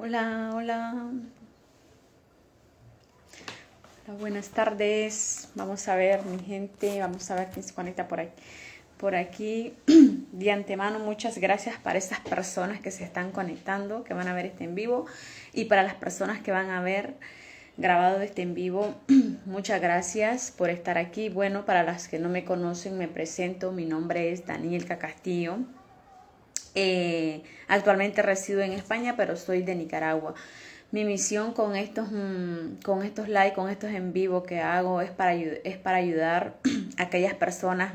Hola, hola. Hola, buenas tardes. Vamos a ver, mi gente, vamos a ver quién se conecta por aquí. Por aquí, de antemano, muchas gracias para estas personas que se están conectando, que van a ver este en vivo, y para las personas que van a ver grabado este en vivo, muchas gracias por estar aquí. Bueno, para las que no me conocen, me presento. Mi nombre es Danielka Castillo. Actualmente resido en España, pero soy de Nicaragua. Mi misión con estos live, con estos en vivo que hago es para ayudar a aquellas personas.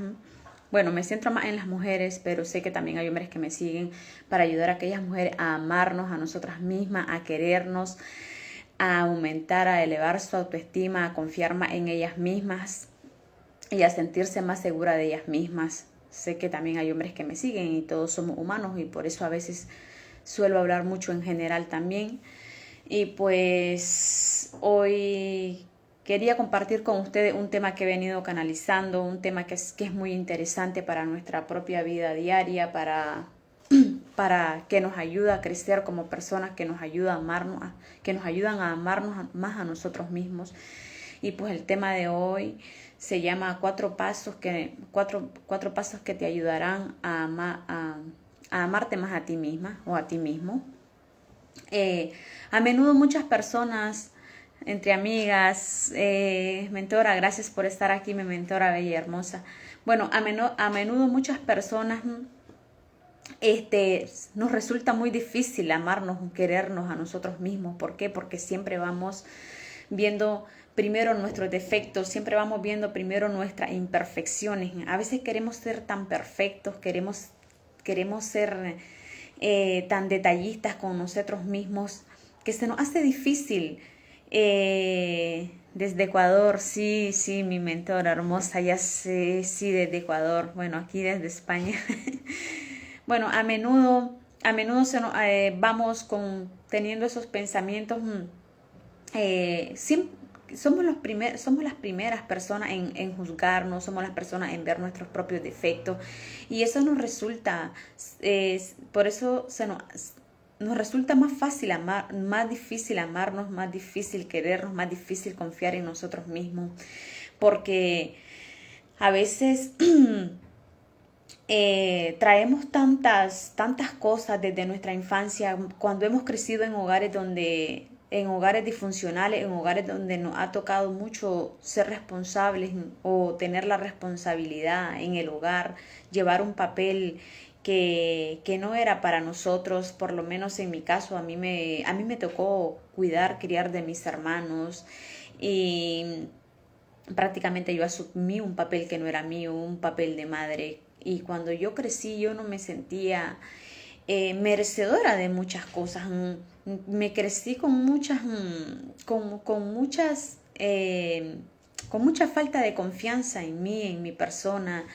Bueno, me centro más en las mujeres, pero sé que también hay hombres que me siguen, para ayudar a aquellas mujeres a amarnos a nosotras mismas, a querernos, a aumentar, a elevar su autoestima, a confiar más en ellas mismas y a sentirse más segura de ellas mismas. Sé que también hay hombres que me siguen y todos somos humanos, y por eso a veces suelo hablar mucho en general también. Y pues hoy quería compartir con ustedes un tema que he venido canalizando, un tema que es muy interesante para nuestra propia vida diaria, para que nos ayuda a crecer como personas, que nos ayuda a amarnos, que nos ayudan a amarnos más a nosotros mismos. Y pues el tema de hoy se llama cuatro pasos que te ayudarán a amarte más a ti misma o a ti mismo. A menudo muchas personas, entre amigas, mentora, gracias por estar aquí, mi mentora bella y hermosa. Bueno, a menudo muchas personas nos resulta muy difícil amarnos, querernos a nosotros mismos. ¿Por qué? Porque siempre vamos viendo primero nuestros defectos, siempre vamos viendo primero nuestras imperfecciones. A veces queremos ser tan perfectos, queremos ser tan detallistas con nosotros mismos, que se nos hace difícil. Desde Ecuador, sí, sí, mi mentora hermosa, ya sé, sí, desde Ecuador, bueno, aquí desde España. Bueno, a menudo vamos teniendo esos pensamientos. Siempre, somos las primeras personas en juzgarnos, somos las personas en ver nuestros propios defectos, y eso nos resulta, por eso nos resulta más fácil amar, más difícil amarnos, más difícil querernos, más difícil confiar en nosotros mismos, porque a veces traemos tantas cosas desde nuestra infancia, cuando hemos crecido en hogares disfuncionales, en hogares donde nos ha tocado mucho ser responsables o tener la responsabilidad en el hogar, llevar un papel que no era para nosotros. Por lo menos en mi caso, a mí me tocó criar de mis hermanos, y prácticamente yo asumí un papel que no era mío, un papel de madre. Y cuando yo crecí, yo no me sentía merecedora de muchas cosas. Me crecí con con mucha falta de confianza en mí, en mi persona.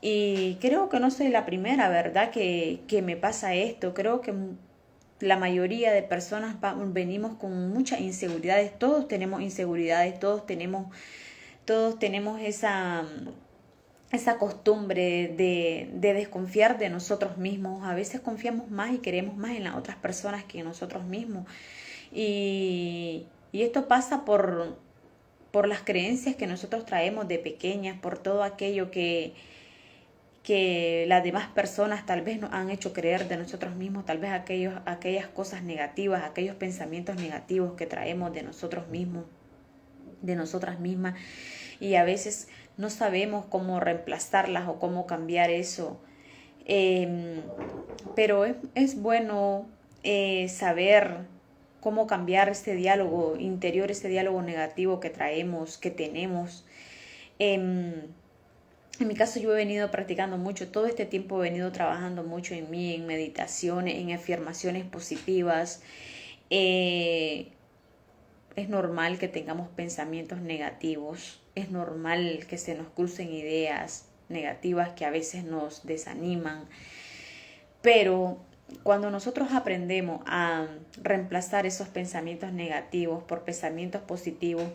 Y creo que no soy la primera, ¿verdad?, que me pasa esto. Creo que la mayoría de personas venimos con muchas inseguridades. Todos tenemos inseguridades, todos tenemos esa costumbre de desconfiar de nosotros mismos. A veces confiamos más y queremos más en las otras personas que en nosotros mismos. Y esto pasa por las creencias que nosotros traemos de pequeñas, por todo aquello que las demás personas tal vez nos han hecho creer de nosotros mismos, tal vez aquellas cosas negativas, aquellos pensamientos negativos que traemos de nosotros mismos, de nosotras mismas, y a veces no sabemos cómo reemplazarlas o cómo cambiar eso. Eh, pero es bueno saber cómo cambiar ese diálogo interior, ese diálogo negativo que traemos, que tenemos. En mi caso, yo he venido practicando mucho, todo este tiempo he venido trabajando mucho en mí, en meditaciones, en afirmaciones positivas. Eh, es normal que tengamos pensamientos negativos, es normal que se nos crucen ideas negativas que a veces nos desaniman, pero cuando nosotros aprendemos a reemplazar esos pensamientos negativos por pensamientos positivos,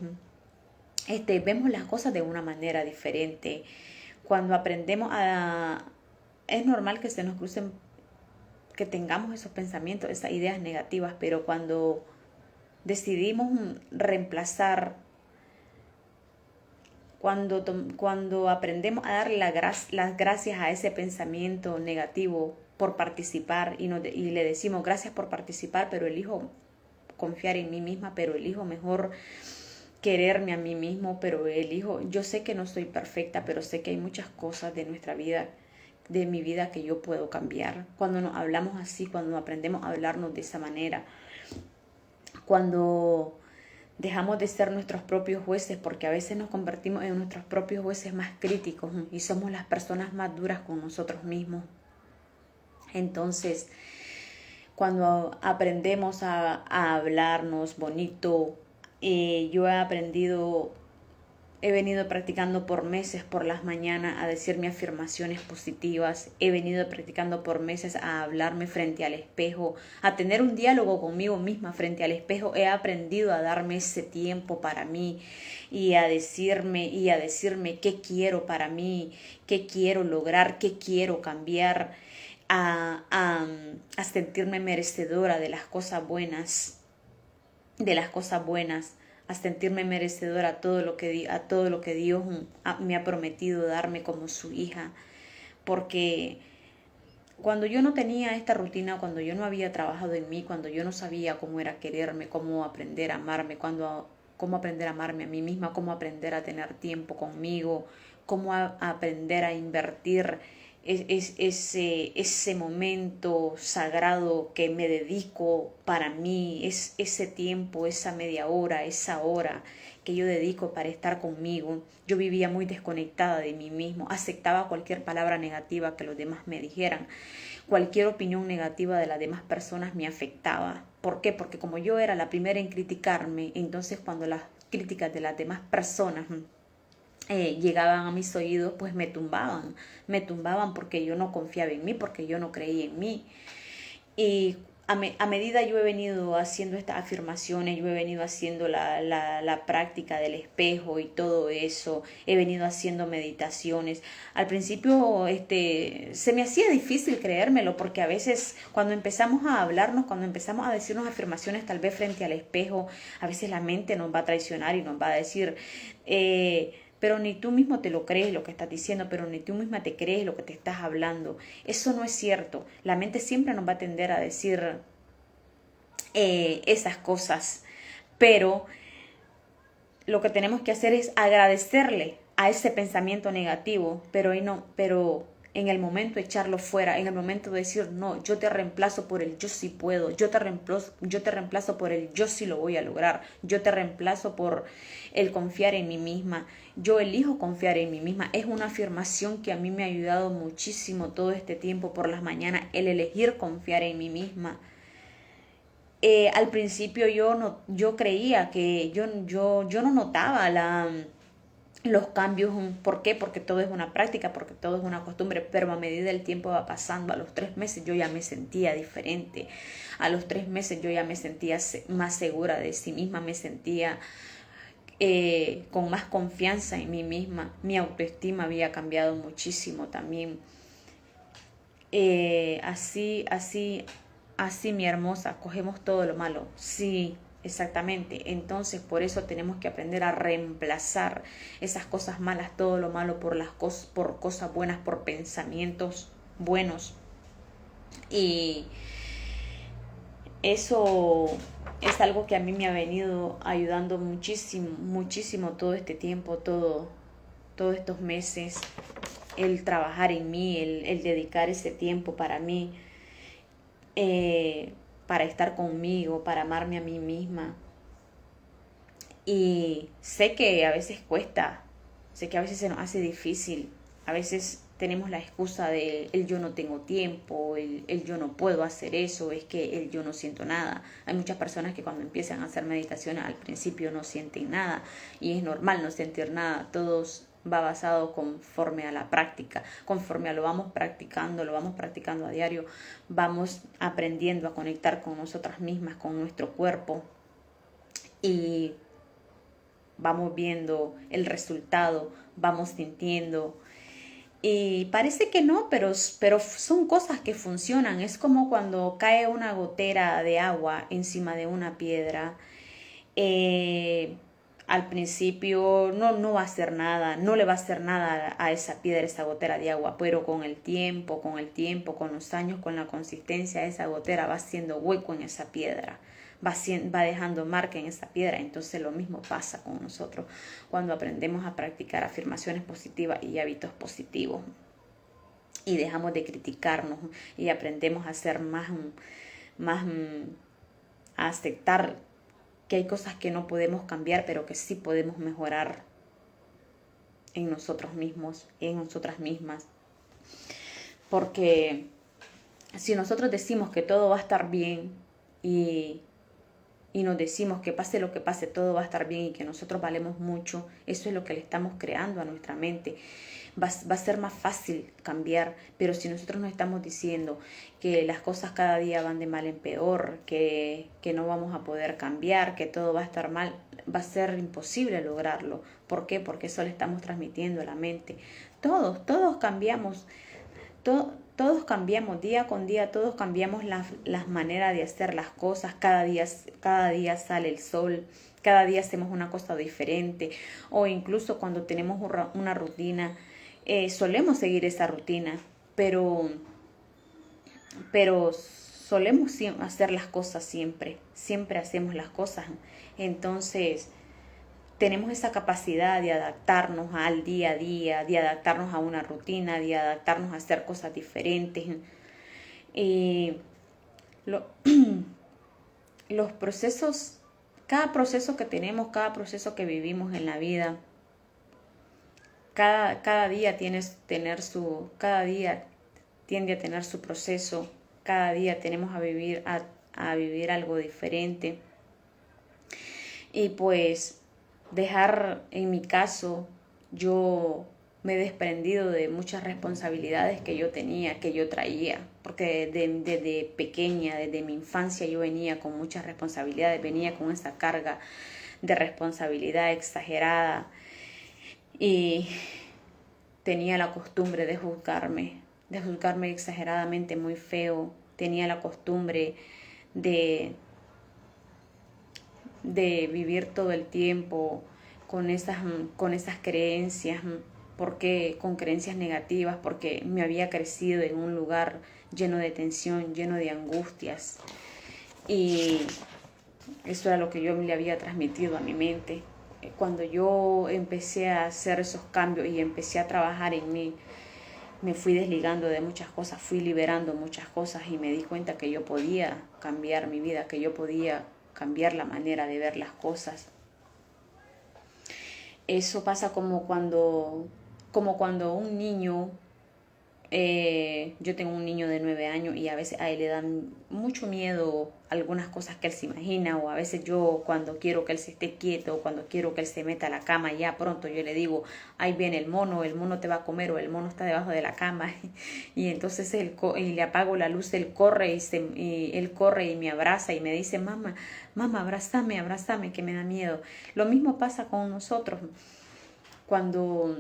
vemos las cosas de una manera diferente. Cuando aprendemos a... Es normal que se nos crucen que tengamos esos pensamientos, esas ideas negativas, pero cuando decidimos reemplazar, cuando aprendemos a darle las gracias a ese pensamiento negativo por participar y le decimos gracias por participar, pero elijo confiar en mí misma, pero elijo mejor quererme a mí mismo, pero elijo, yo sé que no soy perfecta, pero sé que hay muchas cosas de nuestra vida, de mi vida, que yo puedo cambiar. Cuando nos hablamos así, cuando aprendemos a hablarnos de esa manera, cuando dejamos de ser nuestros propios jueces, porque a veces nos convertimos en nuestros propios jueces más críticos y somos las personas más duras con nosotros mismos. Entonces, cuando aprendemos a hablarnos bonito, yo he venido practicando por meses por las mañanas a decirme afirmaciones positivas, he venido practicando por meses a hablarme frente al espejo, a tener un diálogo conmigo misma frente al espejo. He aprendido a darme ese tiempo para mí y a decirme qué quiero para mí, qué quiero lograr, qué quiero cambiar, a sentirme merecedora de las cosas buenas, a sentirme merecedora a todo lo que Dios me ha prometido darme como su hija. Porque cuando yo no tenía esta rutina, cuando yo no había trabajado en mí, cuando yo no sabía cómo era quererme, cómo aprender a amarme, cómo aprender a amarme a mí misma, cómo aprender a tener tiempo conmigo, cómo aprender a invertir ese momento sagrado que me dedico para mí, es ese tiempo, esa media hora, esa hora que yo dedico para estar conmigo. Yo vivía muy desconectada de mí mismo, aceptaba cualquier palabra negativa que los demás me dijeran, cualquier opinión negativa de las demás personas me afectaba. ¿Por qué? Porque como yo era la primera en criticarme, entonces cuando las críticas de las demás personas llegaban a mis oídos, pues me tumbaban porque yo no confiaba en mí, porque yo no creía en mí. Y a medida yo he venido haciendo estas afirmaciones, yo he venido haciendo la práctica del espejo y todo eso, he venido haciendo meditaciones. Al principio se me hacía difícil creérmelo, porque a veces cuando empezamos a hablarnos, cuando empezamos a decirnos afirmaciones tal vez frente al espejo, a veces la mente nos va a traicionar y nos va a decir... pero ni tú mismo te lo crees lo que estás diciendo, pero ni tú misma te crees lo que te estás hablando. Eso no es cierto. La mente siempre nos va a tender a decir esas cosas, pero lo que tenemos que hacer es agradecerle a ese pensamiento negativo, pero en el momento echarlo fuera, en el momento de decir no, yo te reemplazo por el yo sí puedo, yo te reemplazo por el yo sí lo voy a lograr, yo te reemplazo por el confiar en mí misma, yo elijo confiar en mí misma. Es una afirmación que a mí me ha ayudado muchísimo todo este tiempo por las mañanas, el elegir confiar en mí misma. Al principio yo creía que yo no notaba los cambios. ¿Por qué? Porque todo es una práctica, porque todo es una costumbre, pero a medida el tiempo va pasando, a los 3 meses yo ya me sentía diferente, a los 3 meses yo ya me sentía más segura de sí misma, me sentía con más confianza en mí misma, mi autoestima había cambiado muchísimo también. Así, mi hermosa, cogemos todo lo malo. Sí, exactamente. Entonces, por eso tenemos que aprender a reemplazar esas cosas malas, todo lo malo por cosas buenas, por pensamientos buenos. Y eso es algo que a mí me ha venido ayudando muchísimo, muchísimo todo este tiempo, todos estos meses, el trabajar en mí, el dedicar ese tiempo para mí. Para estar conmigo, para amarme a mí misma. Y sé que a veces cuesta, sé que a veces se nos hace difícil, a veces tenemos la excusa de el yo no tengo tiempo, el yo no puedo hacer eso, es que el yo no siento nada. Hay muchas personas que cuando empiezan a hacer meditaciones al principio no sienten nada, y es normal no sentir nada. Todos va basado conforme a la práctica, conforme a lo vamos practicando a diario, vamos aprendiendo a conectar con nosotras mismas, con nuestro cuerpo, y vamos viendo el resultado, vamos sintiendo Y parece que no, pero son cosas que funcionan. Es como cuando cae una gotera de agua encima de una piedra. eh, Al principio no va a hacer nada, no le va a hacer nada a esa piedra, esa gotera de agua, pero con los años, con la consistencia, esa gotera va haciendo hueco en esa piedra, va dejando marca en esa piedra. Entonces lo mismo pasa con nosotros cuando aprendemos a practicar afirmaciones positivas y hábitos positivos y dejamos de criticarnos y aprendemos a ser más a aceptar que hay cosas que no podemos cambiar, pero que sí podemos mejorar en nosotros mismos y en nosotras mismas. Porque si nosotros decimos que todo va a estar bien y, y nos decimos que pase lo que pase, todo va a estar bien y que nosotros valemos mucho, eso es lo que le estamos creando a nuestra mente. Va a ser más fácil cambiar, pero si nosotros nos estamos diciendo que las cosas cada día van de mal en peor, que no vamos a poder cambiar, que todo va a estar mal, va a ser imposible lograrlo. ¿Por qué? Porque eso le estamos transmitiendo a la mente. Todos cambiamos, todos cambiamos día con día, todos cambiamos las maneras de hacer las cosas, cada día sale el sol, cada día hacemos una cosa diferente, o incluso cuando tenemos una rutina, solemos seguir esa rutina, pero solemos hacer las cosas siempre hacemos las cosas. Entonces, tenemos esa capacidad de adaptarnos al día a día, de adaptarnos a una rutina, de adaptarnos a hacer cosas diferentes. Y lo, los procesos, cada proceso que tenemos, cada proceso que vivimos en la vida, cada día cada día tiende a tener su proceso, cada día tenemos a vivir algo diferente. Y pues en mi caso, yo me he desprendido de muchas responsabilidades que yo tenía, que yo traía, porque desde pequeña, desde mi infancia, yo venía con muchas responsabilidades, venía con esa carga de responsabilidad exagerada y tenía la costumbre de juzgarme exageradamente muy feo, tenía la costumbre de vivir todo el tiempo con esas creencias, porque con creencias negativas, porque me había crecido en un lugar lleno de tensión, lleno de angustias, y eso era lo que yo le había transmitido a mi mente. Cuando yo empecé a hacer esos cambios y empecé a trabajar en mí, me fui desligando de muchas cosas, fui liberando muchas cosas y me di cuenta que yo podía cambiar mi vida, que yo podía cambiar la manera de ver las cosas. Eso pasa como cuando un niño, yo tengo un niño de 9 años y a veces a él le dan mucho miedo algunas cosas que él se imagina, o a veces yo cuando quiero que él se esté quieto, o cuando quiero que él se meta a la cama, ya pronto yo le digo, ahí viene el mono te va a comer, o el mono está debajo de la cama, y entonces y le apago la luz, él corre él corre y me abraza y me dice, mamá, abrázame, que me da miedo. Lo mismo pasa con nosotros. Cuando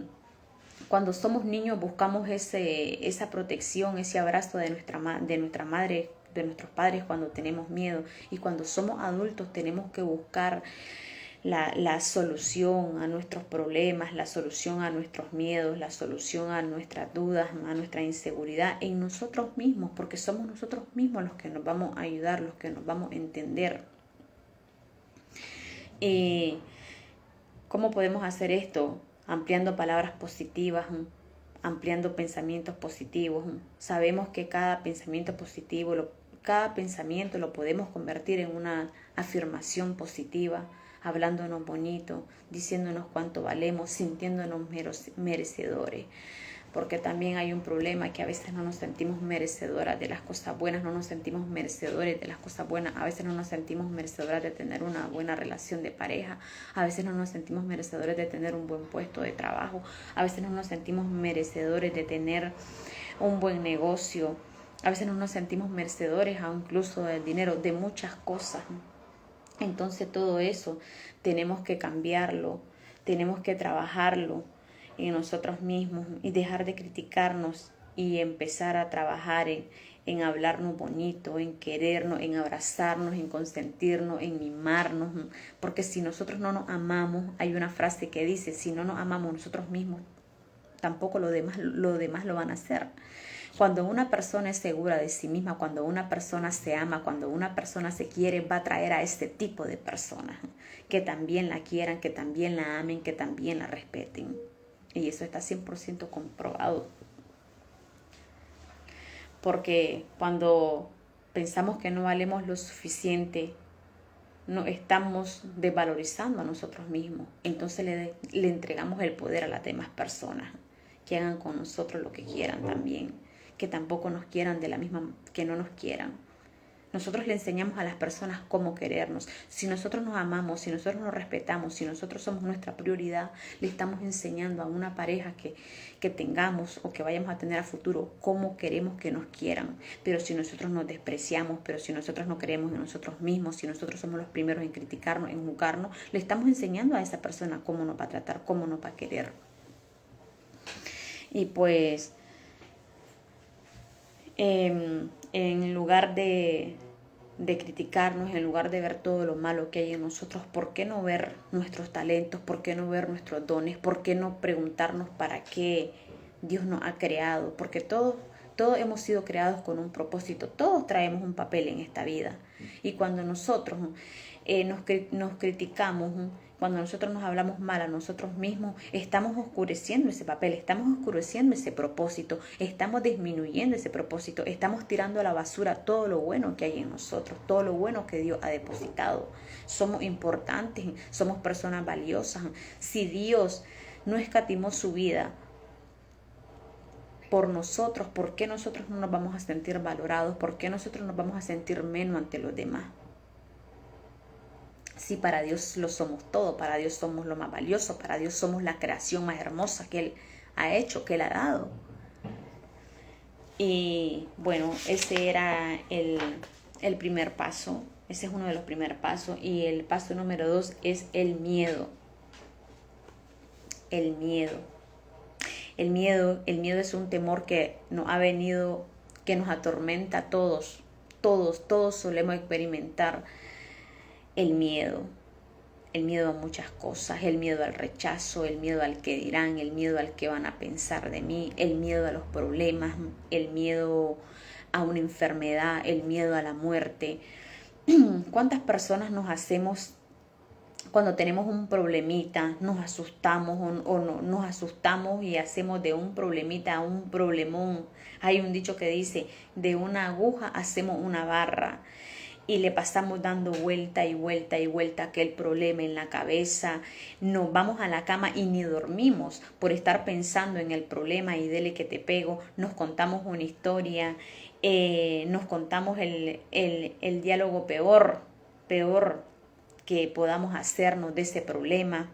somos niños buscamos esa protección, ese abrazo de nuestra madre, de nuestros padres cuando tenemos miedo, y cuando somos adultos tenemos que buscar la solución a nuestros problemas, la solución a nuestros miedos, la solución a nuestras dudas, a nuestra inseguridad en nosotros mismos, porque somos nosotros mismos los que nos vamos a ayudar, los que nos vamos a entender. ¿Cómo podemos hacer esto? Ampliando palabras positivas, ampliando pensamientos positivos. Sabemos que cada pensamiento positivo, cada pensamiento lo podemos convertir en una afirmación positiva, hablándonos bonito, diciéndonos cuánto valemos, sintiéndonos merecedores. Porque también hay un problema, que a veces no nos sentimos merecedoras de las cosas buenas, no nos sentimos merecedores de las cosas buenas, a veces no nos sentimos merecedoras de tener una buena relación de pareja, a veces no nos sentimos merecedores de tener un buen puesto de trabajo, a veces no nos sentimos merecedores de tener un buen negocio, a veces no nos sentimos merecedores incluso del dinero, de muchas cosas. Entonces todo eso tenemos que cambiarlo, tenemos que trabajarlo, en nosotros mismos y dejar de criticarnos y empezar a trabajar en hablarnos bonito, en querernos, en abrazarnos, en consentirnos, en mimarnos, porque si nosotros no nos amamos, hay una frase que dice, si no nos amamos nosotros mismos, tampoco lo demás lo van a hacer. Cuando una persona es segura de sí misma, cuando una persona se ama, cuando una persona se quiere, va a atraer a este tipo de personas que también la quieran, que también la amen, que también la respeten. Y eso está 100% comprobado. Porque cuando pensamos que no valemos lo suficiente, nos estamos desvalorizando a nosotros mismos. Entonces le entregamos el poder a las demás personas, que hagan con nosotros lo que quieran también, que tampoco nos quieran de la misma, que no nos quieran. Nosotros le enseñamos a las personas cómo querernos. Si nosotros nos amamos, si nosotros nos respetamos, si nosotros somos nuestra prioridad, le estamos enseñando a una pareja que tengamos o que vayamos a tener a futuro cómo queremos que nos quieran. Pero si nosotros nos despreciamos, pero si nosotros no creemos en nosotros mismos, si nosotros somos los primeros en criticarnos, en juzgarnos, le estamos enseñando a esa persona cómo nos va a tratar, cómo nos va a querer. Y pues en lugar de criticarnos, en lugar de ver todo lo malo que hay en nosotros, ¿por qué no ver nuestros talentos? ¿Por qué no ver nuestros dones? ¿Por qué no preguntarnos para qué Dios nos ha creado? Porque todos hemos sido creados con un propósito, todos traemos un papel en esta vida. Y cuando nosotros nos criticamos, cuando nosotros nos hablamos mal a nosotros mismos, estamos oscureciendo ese papel, estamos oscureciendo ese propósito, estamos disminuyendo ese propósito, estamos tirando a la basura todo lo bueno que hay en nosotros, todo lo bueno que Dios ha depositado. Somos importantes, somos personas valiosas. Si Dios no escatimó su vida por nosotros, ¿por qué nosotros no nos vamos a sentir valorados? ¿Por qué nosotros nos vamos a sentir menos ante los demás? Si para Dios lo somos todo, para Dios somos lo más valioso, para Dios somos la creación más hermosa que Él ha hecho, que Él ha dado. Y bueno, ese era el primer paso, ese es uno de los primeros pasos. Y el paso número 2 es el miedo. El miedo. El miedo es un temor que nos ha venido, que nos atormenta a todos. Todos solemos experimentar el miedo a muchas cosas, el miedo al rechazo, el miedo al que dirán, el miedo al que van a pensar de mí, el miedo a los problemas, el miedo a una enfermedad, el miedo a la muerte. ¿Cuántas personas nos hacemos cuando tenemos un problemita, nos asustamos o no, nos asustamos y hacemos de un problemita a un problemón? Hay un dicho que dice, de una aguja hacemos una barra. Y le pasamos dando vuelta y vuelta y vuelta aquel problema en la cabeza. Nos vamos a la cama y ni dormimos por estar pensando en el problema y dele que te pego. Nos contamos una historia, nos contamos el diálogo peor que podamos hacernos de ese problema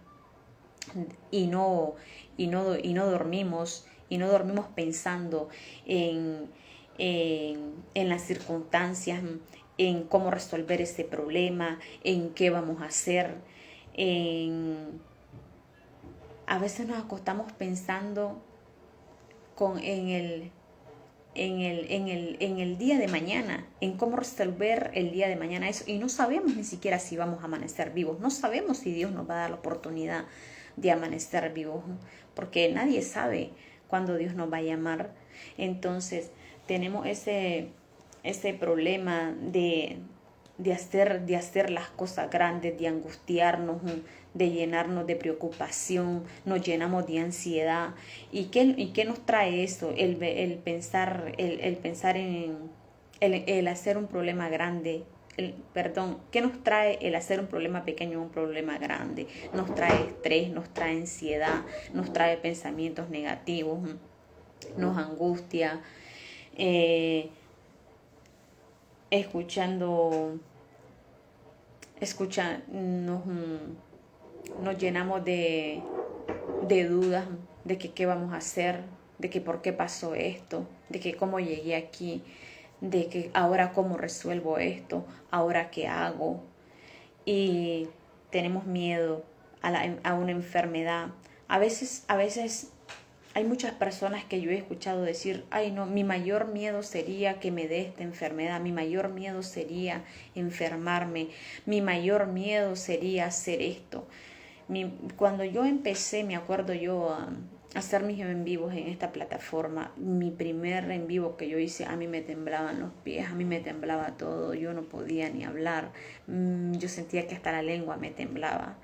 y no dormimos. Y no dormimos pensando en las circunstancias, en cómo resolver ese problema, en qué vamos a hacer. A veces nos acostamos pensando en el día de mañana, en cómo resolver el día de mañana eso, y no sabemos ni siquiera si vamos a amanecer vivos, no sabemos si Dios nos va a dar la oportunidad de amanecer vivos, porque nadie sabe cuándo Dios nos va a llamar. Entonces tenemos ese problema de hacer las cosas grandes, de angustiarnos, de llenarnos de preocupación, nos llenamos de ansiedad. ¿Y qué nos trae eso? El pensar en el hacer un problema grande. ¿Qué nos trae el hacer un problema pequeño un problema grande? Nos trae estrés, nos trae ansiedad, nos trae pensamientos negativos, nos angustia. Nos llenamos de dudas de que qué vamos a hacer, de que por qué pasó esto, de que cómo llegué aquí, de que ahora cómo resuelvo esto, ahora qué hago. Y tenemos miedo a una enfermedad, A veces hay muchas personas que yo he escuchado decir, ay no, mi mayor miedo sería que me dé esta enfermedad, mi mayor miedo sería enfermarme, mi mayor miedo sería hacer esto. Cuando yo empecé, me acuerdo yo a hacer mis en vivos en esta plataforma, mi primer en vivo que yo hice, a mí me temblaban los pies, a mí me temblaba todo, yo no podía ni hablar, yo sentía que hasta la lengua me temblaba.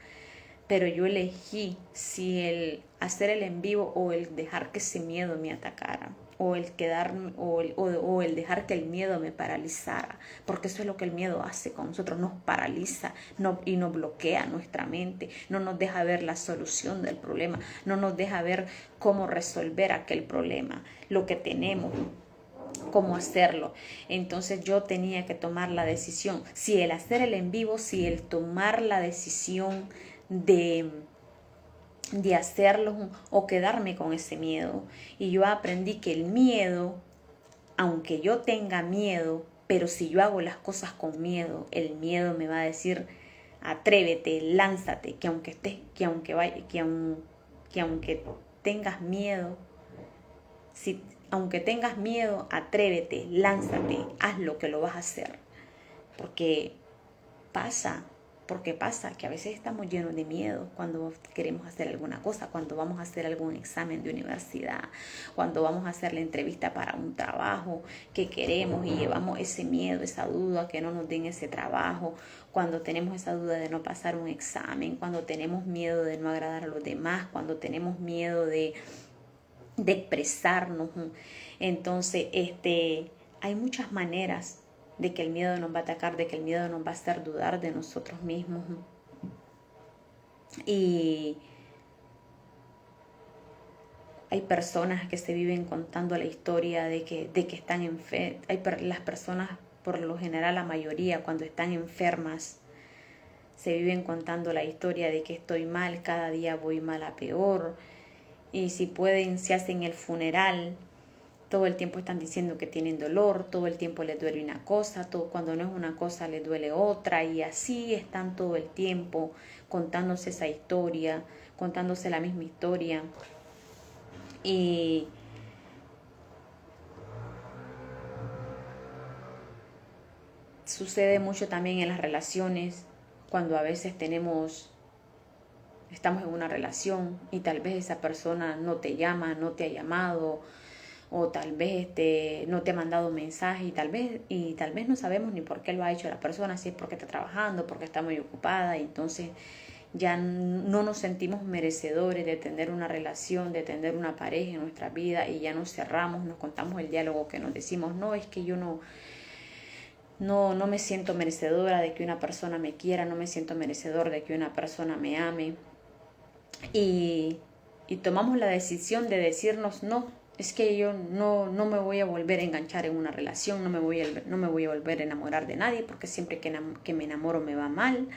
Pero yo elegí si el hacer el en vivo o el dejar que ese miedo me atacara o el quedarme o el dejar que el miedo me paralizara, porque eso es lo que el miedo hace con nosotros, nos paraliza y nos bloquea nuestra mente, no nos deja ver la solución del problema, no nos deja ver cómo resolver aquel problema, lo que tenemos, cómo hacerlo. Entonces yo tenía que tomar la decisión, si el hacer el en vivo, si el tomar la decisión de hacerlo o quedarme con ese miedo. Y yo aprendí que el miedo, aunque yo tenga miedo, pero si yo hago las cosas con miedo, el miedo me va a decir, atrévete, lánzate, que aunque tengas miedo, aunque tengas miedo, atrévete, lánzate, haz lo que lo vas a hacer. Porque pasa que a veces estamos llenos de miedo cuando queremos hacer alguna cosa, cuando vamos a hacer algún examen de universidad, cuando vamos a hacer la entrevista para un trabajo que queremos y llevamos ese miedo, esa duda que no nos den ese trabajo, cuando tenemos esa duda de no pasar un examen, cuando tenemos miedo de no agradar a los demás, cuando tenemos miedo de expresarnos. Entonces, hay muchas maneras de que el miedo nos va a atacar, de que el miedo nos va a hacer dudar de nosotros mismos. Y hay personas que se viven contando la historia de que están enfermas. Las personas, por lo general, la mayoría, cuando están enfermas, se viven contando la historia de que estoy mal, cada día voy mal a peor. Y si pueden, se hacen el funeral. Todo el tiempo están diciendo que tienen dolor, todo el tiempo les duele una cosa, cuando no es una cosa les duele otra, y así están todo el tiempo contándose esa historia, contándose la misma historia. Y sucede mucho también en las relaciones, cuando a veces estamos en una relación y tal vez esa persona no te llama, no te ha llamado, o tal vez no te ha mandado mensaje y tal vez no sabemos ni por qué lo ha hecho la persona, si es porque está trabajando, porque está muy ocupada, y entonces ya no nos sentimos merecedores de tener una relación, de tener una pareja en nuestra vida, y ya nos cerramos, nos contamos el diálogo que nos decimos, no, es que yo no me siento merecedora de que una persona me quiera, no me siento merecedor de que una persona me ame, y tomamos la decisión de decirnos no. Es que yo no me voy a volver a enganchar en una relación, no me voy a volver a enamorar de nadie, porque siempre que me enamoro me va mal.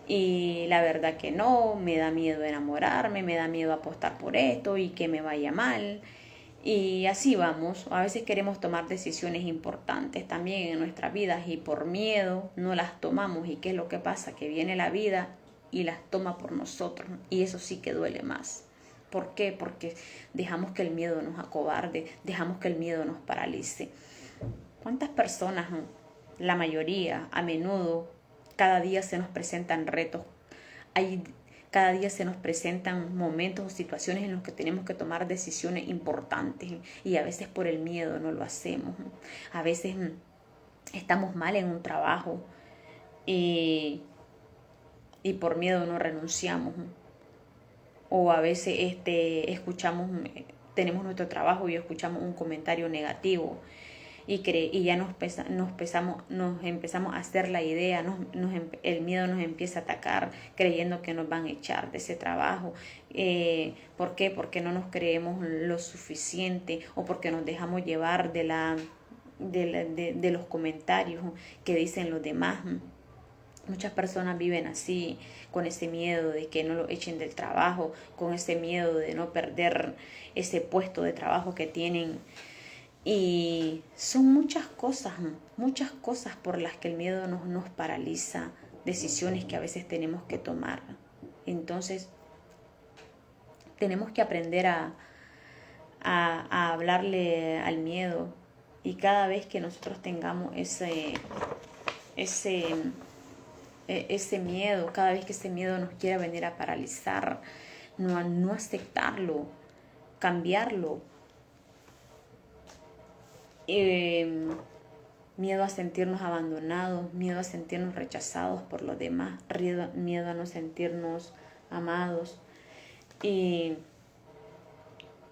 Y la verdad que no, me da miedo enamorarme, me da miedo apostar por esto y que me vaya mal. Y así vamos. A veces queremos tomar decisiones importantes también en nuestras vidas y por miedo no las tomamos. ¿Y qué es lo que pasa? Que viene la vida y las toma por nosotros. Y eso sí que duele más. ¿Por qué? Porque dejamos que el miedo nos acobarde, dejamos que el miedo nos paralice. ¿Cuántas personas, la mayoría, a menudo, cada día se nos presentan retos? Cada día se nos presentan momentos o situaciones en los que tenemos que tomar decisiones importantes y a veces por el miedo no lo hacemos. A veces estamos mal en un trabajo y por miedo no renunciamos. O a veces tenemos nuestro trabajo y escuchamos un comentario negativo y ya nos empezamos a hacer la idea, el miedo nos empieza a atacar creyendo que nos van a echar de ese trabajo. ¿Por qué? Porque no nos creemos lo suficiente o porque nos dejamos llevar de los comentarios que dicen los demás. Muchas personas viven así, con ese miedo de que no lo echen del trabajo, con ese miedo de no perder ese puesto de trabajo que tienen. Y son muchas cosas por las que el miedo nos paraliza, decisiones que a veces tenemos que tomar. Entonces, tenemos que aprender a hablarle al miedo. Y cada vez que nosotros tengamos ese miedo, cada vez que ese miedo nos quiera venir a paralizar, no aceptarlo, cambiarlo. Miedo a sentirnos abandonados, miedo a sentirnos rechazados por los demás, miedo a no sentirnos amados. Y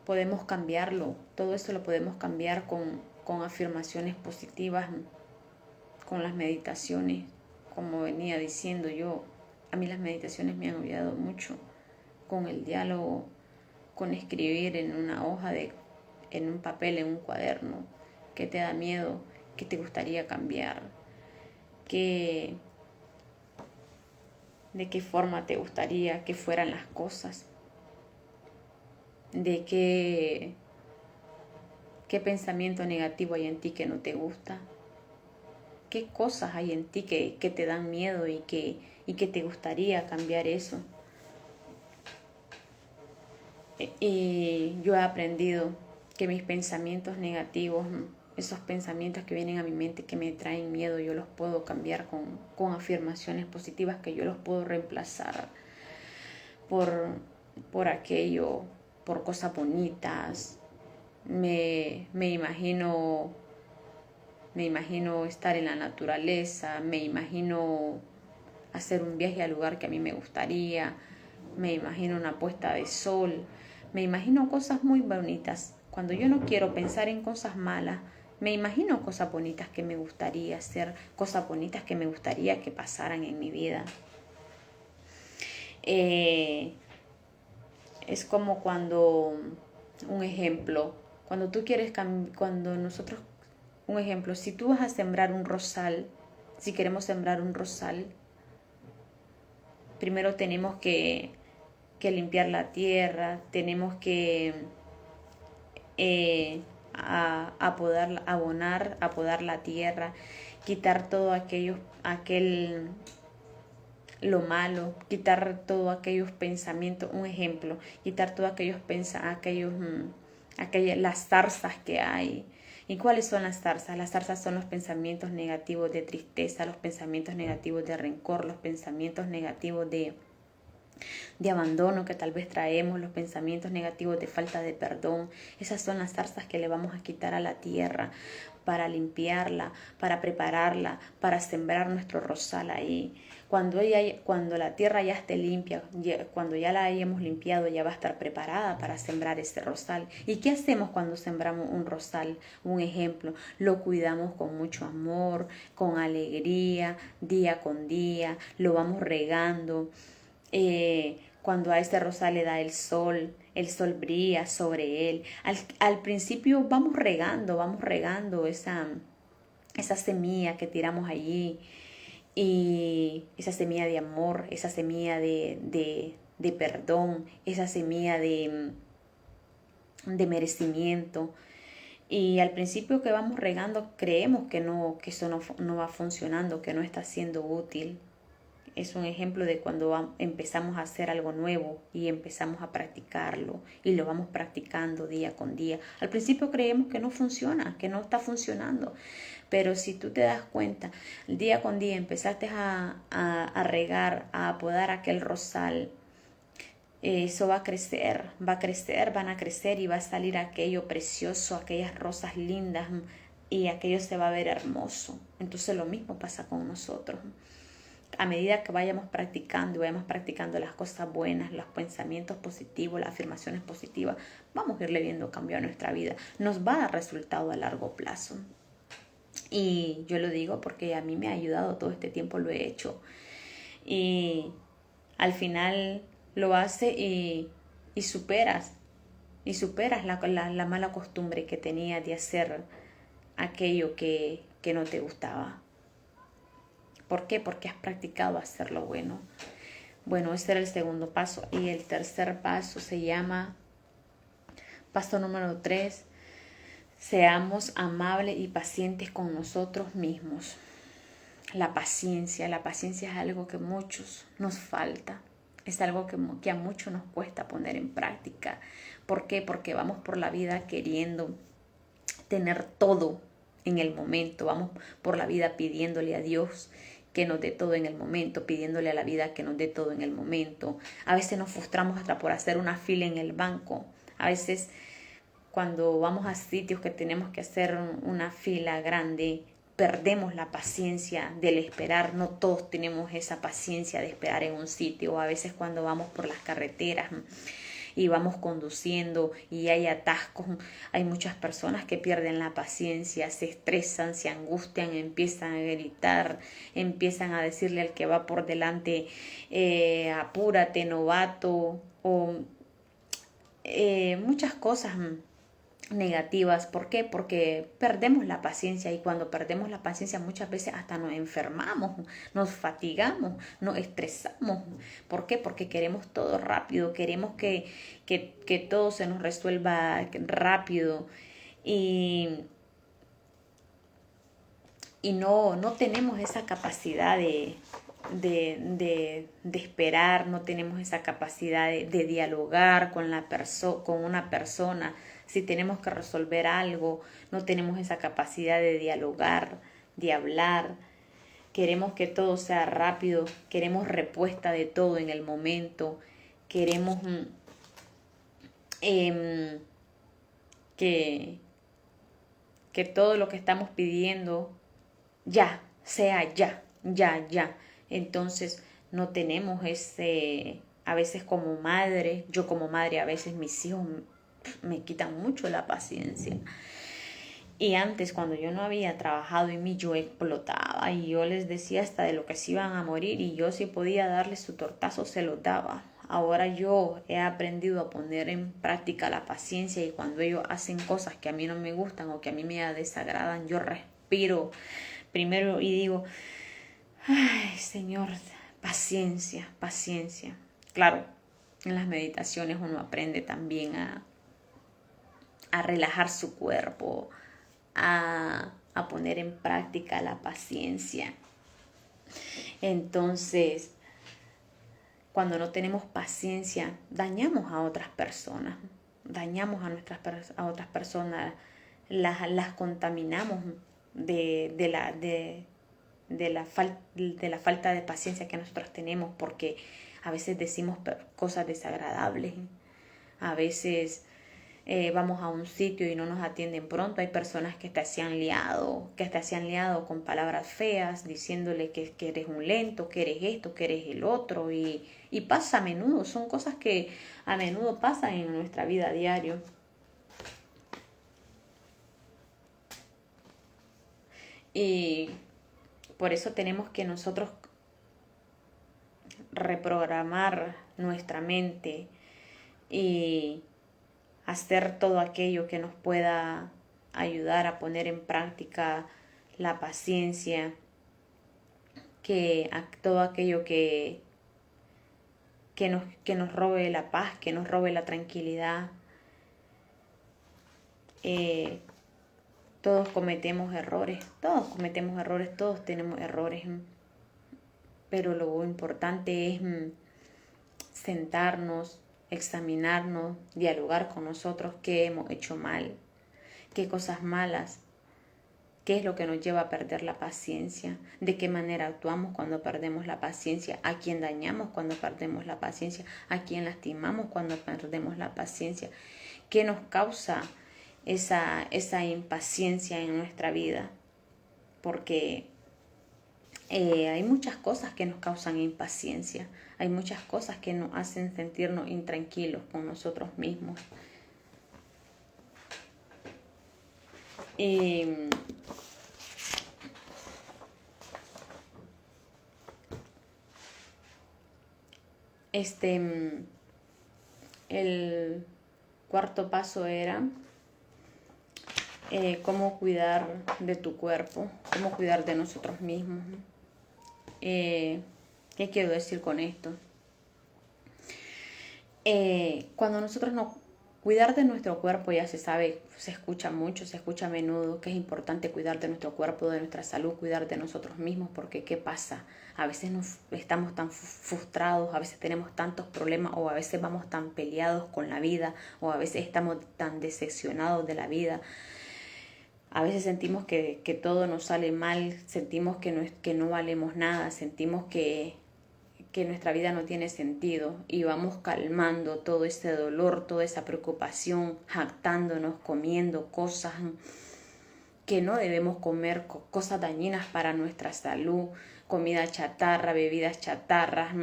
podemos cambiarlo, todo eso lo podemos cambiar con afirmaciones positivas, con las meditaciones. Como venía diciendo yo, a mí las meditaciones me han ayudado mucho, con el diálogo, con escribir en una hoja, en un papel, en un cuaderno, qué te da miedo, qué te gustaría cambiar, de qué forma te gustaría que fueran las cosas, de qué pensamiento negativo hay en ti que no te gusta, qué cosas hay en ti que te dan miedo y que te gustaría cambiar eso. Y yo he aprendido que mis pensamientos negativos, esos pensamientos que vienen a mi mente que me traen miedo, yo los puedo cambiar con afirmaciones positivas, que yo los puedo reemplazar por aquello, por cosas bonitas. Me imagino estar en la naturaleza, me imagino hacer un viaje al lugar que a mí me gustaría, me imagino una puesta de sol, me imagino cosas muy bonitas. Cuando yo no quiero pensar en cosas malas, me imagino cosas bonitas que me gustaría hacer, cosas bonitas que me gustaría que pasaran en mi vida. Es como cuando, un ejemplo, cuando tú quieres cuando nosotros, un ejemplo, si tú vas a sembrar un rosal, si queremos sembrar un rosal, primero tenemos que limpiar la tierra, tenemos que apodar la tierra, quitar todo lo malo, quitar todos aquellos pensamientos, un ejemplo, quitar todos las zarzas que hay. ¿Y cuáles son las zarzas? Las zarzas son los pensamientos negativos de tristeza, los pensamientos negativos de rencor, los pensamientos negativos de abandono que tal vez traemos, los pensamientos negativos de falta de perdón. Esas son las zarzas que le vamos a quitar a la tierra para limpiarla, para prepararla, para sembrar nuestro rosal ahí. Cuando la tierra ya esté limpia, cuando ya la hayamos limpiado, ya va a estar preparada para sembrar ese rosal. ¿Y qué hacemos cuando sembramos un rosal? Un ejemplo, lo cuidamos con mucho amor, con alegría, día con día, lo vamos regando. Cuando a este rosal le da el sol brilla sobre él. Al principio vamos regando esa semilla que tiramos allí, y esa semilla de amor, esa semilla de perdón, esa semilla de merecimiento. Y al principio que vamos regando creemos que eso no va funcionando, que no está siendo útil. Es un ejemplo de cuando empezamos a hacer algo nuevo y empezamos a practicarlo y lo vamos practicando día con día. Al principio creemos que no funciona, que no está funcionando, pero si tú te das cuenta, día con día empezaste a regar, a apodar aquel rosal, eso va a crecer, van a crecer y va a salir aquello precioso, aquellas rosas lindas, y aquello se va a ver hermoso. Entonces lo mismo pasa con nosotros. A medida que vayamos practicando las cosas buenas, los pensamientos positivos, las afirmaciones positivas, vamos a irle viendo cambio a nuestra vida. Nos va a dar resultado a largo plazo. Y yo lo digo porque a mí me ha ayudado, todo este tiempo lo he hecho. Y al final lo hace y superas la mala costumbre que tenía de hacer aquello que no te gustaba. ¿Por qué? Porque has practicado hacer lo bueno. Bueno, ese era el segundo paso. Y el tercer paso se llama, paso número 3, seamos amables y pacientes con nosotros mismos. La paciencia es algo que muchos nos falta. es algo que a muchos nos cuesta poner en práctica. ¿Por qué? Porque vamos por la vida queriendo tener todo en el momento. Vamos por la vida pidiéndole a Dios que nos dé todo en el momento, pidiéndole a la vida que nos dé todo en el momento. A veces nos frustramos hasta por hacer una fila en el banco. A veces cuando vamos a sitios que tenemos que hacer una fila grande, perdemos la paciencia del esperar. No todos tenemos esa paciencia de esperar en un sitio. A veces cuando vamos por las carreteras y vamos conduciendo y hay atascos, hay muchas personas que pierden la paciencia, se estresan, se angustian, empiezan a gritar, empiezan a decirle al que va por delante, apúrate, novato, o muchas cosas negativas. ¿Por qué? Porque perdemos la paciencia, y cuando perdemos la paciencia muchas veces hasta nos enfermamos, nos fatigamos, nos estresamos. ¿Por qué? Porque queremos todo rápido, queremos que todo se nos resuelva rápido y no tenemos esa capacidad de esperar, no tenemos esa capacidad de dialogar con una persona. Si tenemos que resolver algo, no tenemos esa capacidad de dialogar, de hablar. Queremos que todo sea rápido, queremos respuesta de todo en el momento, queremos que todo lo que estamos pidiendo ya, sea ya. Entonces no tenemos a veces como madre, yo como madre, a veces mis hijos me quitan mucho la paciencia. Y antes, cuando yo no había trabajado en mí, yo explotaba y yo les decía hasta de lo que se iban a morir, y yo si podía darles su tortazo se los daba. Ahora yo he aprendido a poner en práctica la paciencia, y cuando ellos hacen cosas que a mí no me gustan o que a mí me desagradan, yo respiro primero y digo, ay, Señor, paciencia. Claro, en las meditaciones uno aprende también a relajar su cuerpo, a poner en práctica la paciencia. Entonces, cuando no tenemos paciencia, dañamos a otras personas, a otras personas, las contaminamos de la falta de paciencia que nosotros tenemos, porque a veces decimos cosas desagradables, a veces vamos a un sitio y no nos atienden pronto. Hay personas que te hacían liado con palabras feas, diciéndole que eres un lento, que eres esto, que eres el otro, y pasa a menudo. Son cosas que a menudo pasan en nuestra vida diaria. Y por eso tenemos que nosotros reprogramar nuestra mente y hacer todo aquello que nos pueda ayudar a poner en práctica la paciencia, todo aquello que nos robe la paz, que nos robe la tranquilidad. Todos cometemos errores, todos tenemos errores, pero lo importante es sentarnos, examinarnos, dialogar con nosotros, qué hemos hecho mal, qué cosas malas, qué es lo que nos lleva a perder la paciencia, de qué manera actuamos cuando perdemos la paciencia, a quién dañamos cuando perdemos la paciencia, a quién lastimamos cuando perdemos la paciencia, qué nos causa esa impaciencia en nuestra vida, porque hay muchas cosas que nos causan impaciencia, hay muchas cosas que nos hacen sentirnos intranquilos con nosotros mismos. El cuarto paso era cómo cuidar de tu cuerpo, cómo cuidar de nosotros mismos. ¿Qué quiero decir con esto? Cuando nosotros Cuidar de nuestro cuerpo ya se sabe, se escucha mucho, se escucha a menudo que es importante cuidar de nuestro cuerpo, de nuestra salud, cuidar de nosotros mismos, porque ¿qué pasa? A veces estamos tan frustrados, a veces tenemos tantos problemas o a veces vamos tan peleados con la vida o a veces estamos tan decepcionados de la vida. A veces sentimos que todo nos sale mal, sentimos que no valemos nada, sentimos que nuestra vida no tiene sentido y vamos calmando todo ese dolor, toda esa preocupación, jactándonos, comiendo cosas que no debemos comer, cosas dañinas para nuestra salud, comida chatarra, bebidas chatarras,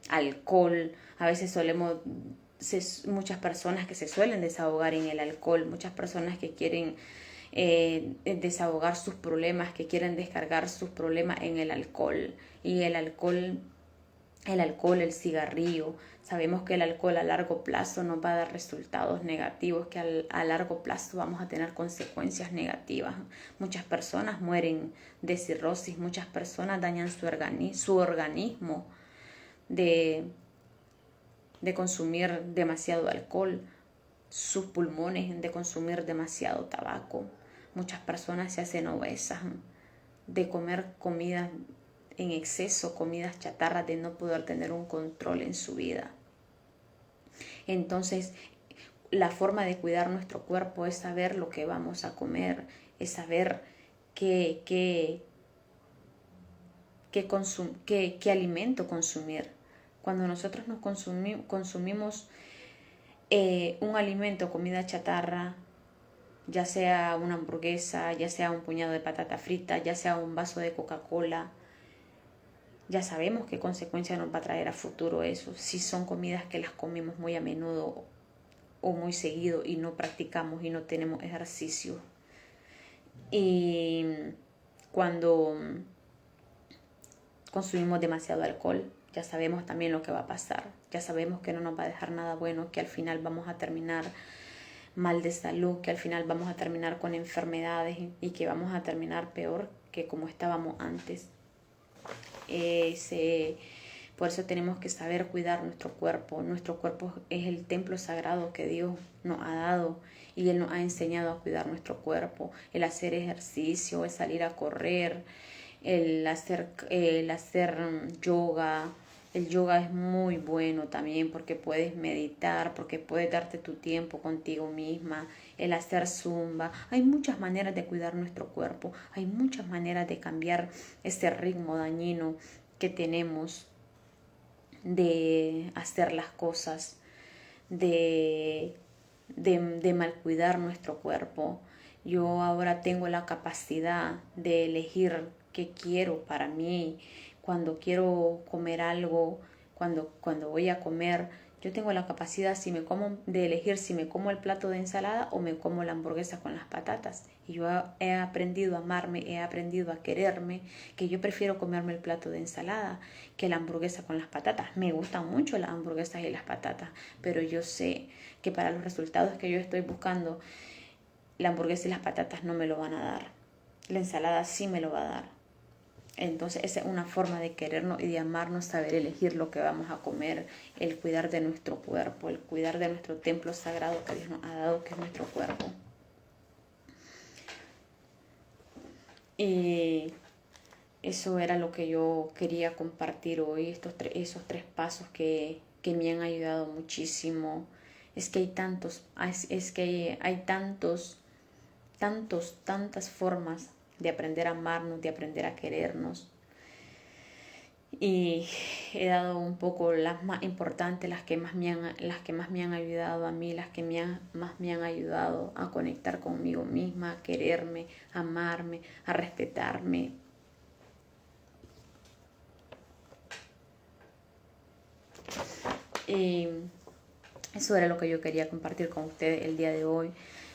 alcohol. A veces muchas personas que se suelen desahogar en el alcohol, muchas personas que quieren desahogar sus problemas, que quieren descargar sus problemas en el alcohol. Y el alcohol, el cigarrillo, sabemos que el alcohol a largo plazo nos va a dar resultados negativos, que a largo plazo vamos a tener consecuencias negativas. Muchas personas mueren de cirrosis, muchas personas dañan su organismo de consumir demasiado alcohol, sus pulmones de consumir demasiado tabaco. Muchas personas se hacen obesas de comer comidas en exceso, comidas chatarras, de no poder tener un control en su vida. Entonces, la forma de cuidar nuestro cuerpo es saber lo que vamos a comer, es saber qué alimento consumir. Cuando nosotros nos consumimos un alimento, comida chatarra, ya sea una hamburguesa, ya sea un puñado de patata frita, ya sea un vaso de Coca-Cola, ya sabemos qué consecuencias nos va a traer a futuro eso. Si son comidas que las comemos muy a menudo o muy seguido y no practicamos y no tenemos ejercicio. Y cuando consumimos demasiado alcohol, ya sabemos también lo que va a pasar. Ya sabemos que no nos va a dejar nada bueno, que al final vamos a terminar mal de salud, que al final vamos a terminar con enfermedades y que vamos a terminar peor que como estábamos antes. Por eso tenemos que saber cuidar nuestro cuerpo. Nuestro cuerpo es el templo sagrado que Dios nos ha dado y Él nos ha enseñado a cuidar nuestro cuerpo. El hacer ejercicio, el salir a correr, el hacer yoga. El yoga es muy bueno también porque puedes meditar, porque puedes darte tu tiempo contigo misma, el hacer zumba. Hay muchas maneras de cuidar nuestro cuerpo, hay muchas maneras de cambiar ese ritmo dañino que tenemos de hacer las cosas, de mal cuidar nuestro cuerpo. Yo ahora tengo la capacidad de elegir qué quiero para mí. Cuando quiero comer algo, cuando voy a comer, yo tengo la capacidad de elegir si me como el plato de ensalada o me como la hamburguesa con las patatas. Y yo he aprendido a amarme, he aprendido a quererme, que yo prefiero comerme el plato de ensalada que la hamburguesa con las patatas. Me gustan mucho las hamburguesas y las patatas, pero yo sé que para los resultados que yo estoy buscando, la hamburguesa y las patatas no me lo van a dar. La ensalada sí me lo va a dar. Entonces esa es una forma de querernos y de amarnos, saber elegir lo que vamos a comer, el cuidar de nuestro cuerpo, el cuidar de nuestro templo sagrado que Dios nos ha dado, que es nuestro cuerpo. Y eso era lo que yo quería compartir hoy, esos tres pasos que me han ayudado muchísimo. Es que hay tantas formas de aprender a amarnos, de aprender a querernos. Y he dado un poco las más importantes, las que más me han ayudado a mí, las que más me han ayudado a conectar conmigo misma, a quererme, a amarme, a respetarme. Y eso era lo que yo quería compartir con ustedes el día de hoy.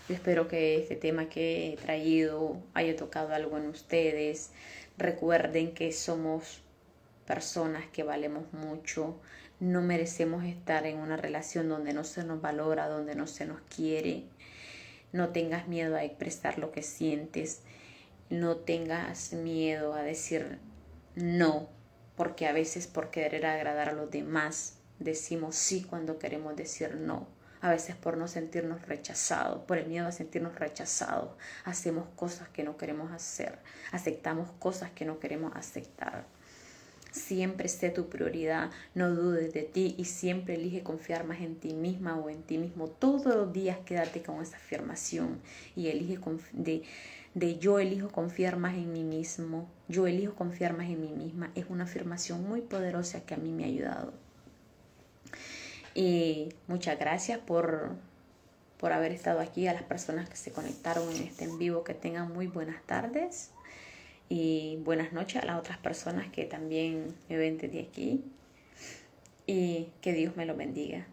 Yo espero que este tema que he traído haya tocado algo en ustedes. Recuerden que somos personas que valemos mucho. No merecemos estar en una relación donde no se nos valora, donde no se nos quiere. No tengas miedo a expresar lo que sientes. No tengas miedo a decir no, porque a veces por querer agradar a los demás decimos sí cuando queremos decir no. A veces por no sentirnos rechazados, por el miedo a sentirnos rechazados, hacemos cosas que no queremos hacer, aceptamos cosas que no queremos aceptar. Siempre sé tu prioridad, no dudes de ti y siempre elige confiar más en ti misma o en ti mismo. Todos los días quédate con esa afirmación y elige yo elijo confiar más en mí mismo, yo elijo confiar más en mí misma. Es una afirmación muy poderosa que a mí me ha ayudado. Y muchas gracias por haber estado aquí. A las personas que se conectaron en este en vivo, que tengan muy buenas tardes y buenas noches a las otras personas que también me ven desde aquí, y que Dios me lo bendiga.